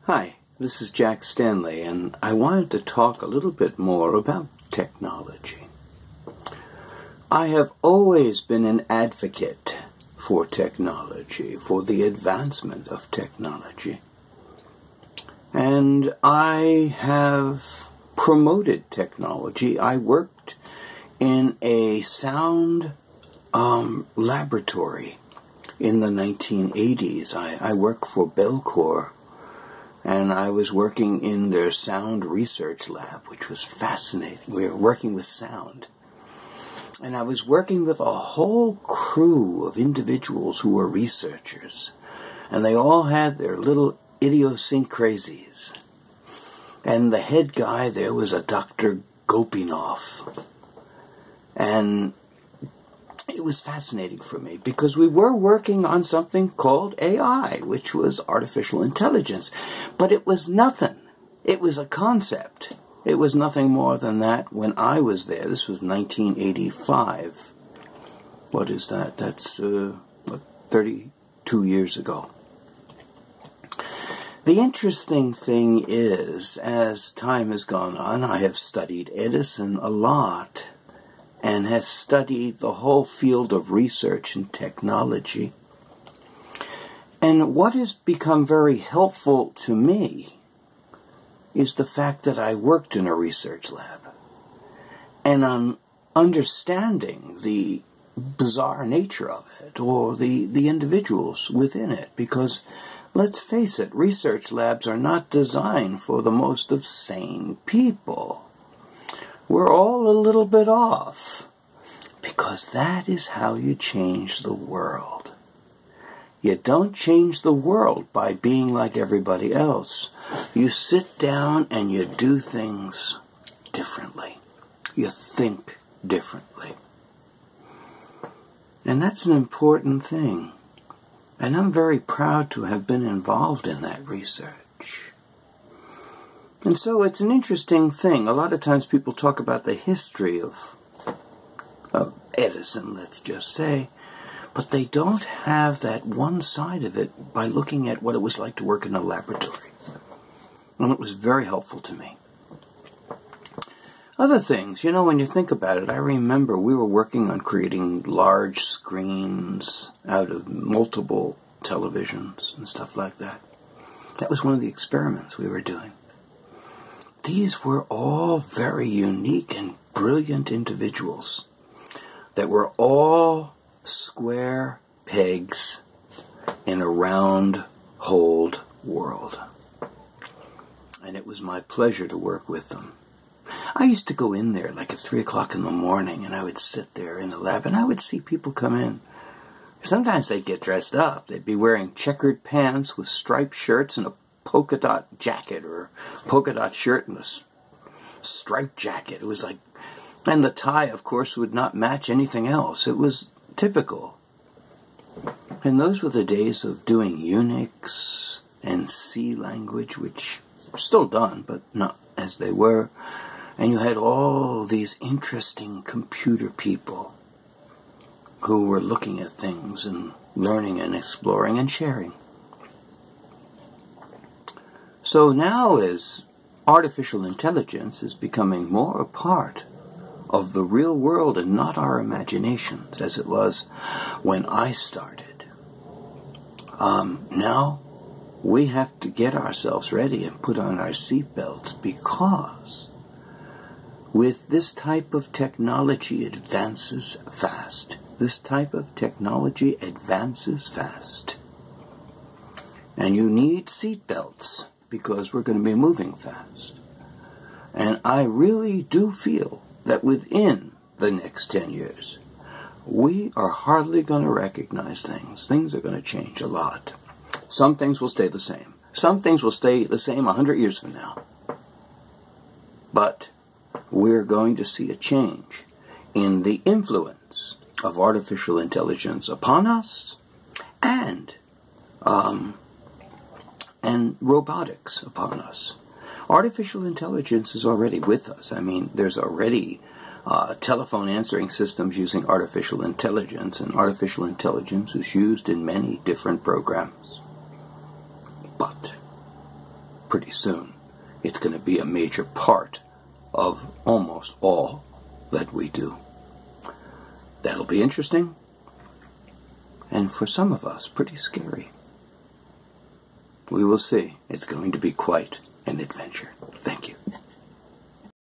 Hi, this is Jack Stanley, and I wanted to talk a little bit more about technology. I have always been an advocate for technology, for the advancement of technology. And I have promoted technology. I worked in a sound laboratory in the 1980s. I worked for Belcore. And I was working in their sound research lab, which was fascinating. We were working with sound. And I was working with a whole crew of individuals who were researchers. And they all had their little idiosyncrasies. And the head guy there was a Dr. Gopinov. And it was fascinating for me because we were working on something called AI, which was artificial intelligence. But it was nothing. It was a concept. It was nothing more than that when I was there. This was 1985. What is that? That's 32 years ago. The interesting thing is, as time has gone on, I have studied Edison a lot, and has studied the whole field of research and technology. And what has become very helpful to me is the fact that I worked in a research lab. And I'm understanding the bizarre nature of it, or the individuals within it. Because, let's face it, research labs are not designed for the most of sane people. We're all a little bit off, because that is how you change the world. You don't change the world by being like everybody else. You sit down and you do things differently. You think differently. And that's an important thing. And I'm very proud to have been involved in that research. And so it's an interesting thing. A lot of times people talk about the history of Edison, let's just say, but they don't have that one side of it by looking at what it was like to work in a laboratory. And it was very helpful to me. Other things, you know, when you think about it, I remember we were working on creating large screens out of multiple televisions and stuff like that. That was one of the experiments we were doing. These were all very unique and brilliant individuals that were all square pegs in a round-holed world. And it was my pleasure to work with them. I used to go in there like at 3 o'clock in the morning, and I would sit there in the lab, and I would see people come in. Sometimes they'd get dressed up. They'd be wearing checkered pants with striped shirts and a polka dot jacket, or polka dot shirt and a striped jacket. It was like, and the tie, of course, would not match anything else. It was typical. And those were the days of doing Unix and C language, which were still done, but not as they were. And you had all these interesting computer people who were looking at things and learning and exploring and sharing. So now, as artificial intelligence is becoming more a part of the real world and not our imaginations, as it was when I started, now we have to get ourselves ready and put on our seatbelts, because with this type of technology, it advances fast. This type of technology advances fast. And you need seatbelts, because we're going to be moving fast. And I really do feel that within the next 10 years, we are hardly going to recognize things. Things are going to change a lot. Some things will stay the same. Some things will stay the same 100 years from now. But we're going to see a change in the influence of artificial intelligence upon us, and robotics upon us. Artificial intelligence is already with us. I mean, there's already telephone answering systems using artificial intelligence, and artificial intelligence is used in many different programs. But pretty soon. It's going to be a major part of almost all that we do. That'll be interesting, and for some of us, pretty scary. We will see. It's going to be quite an adventure. Thank you.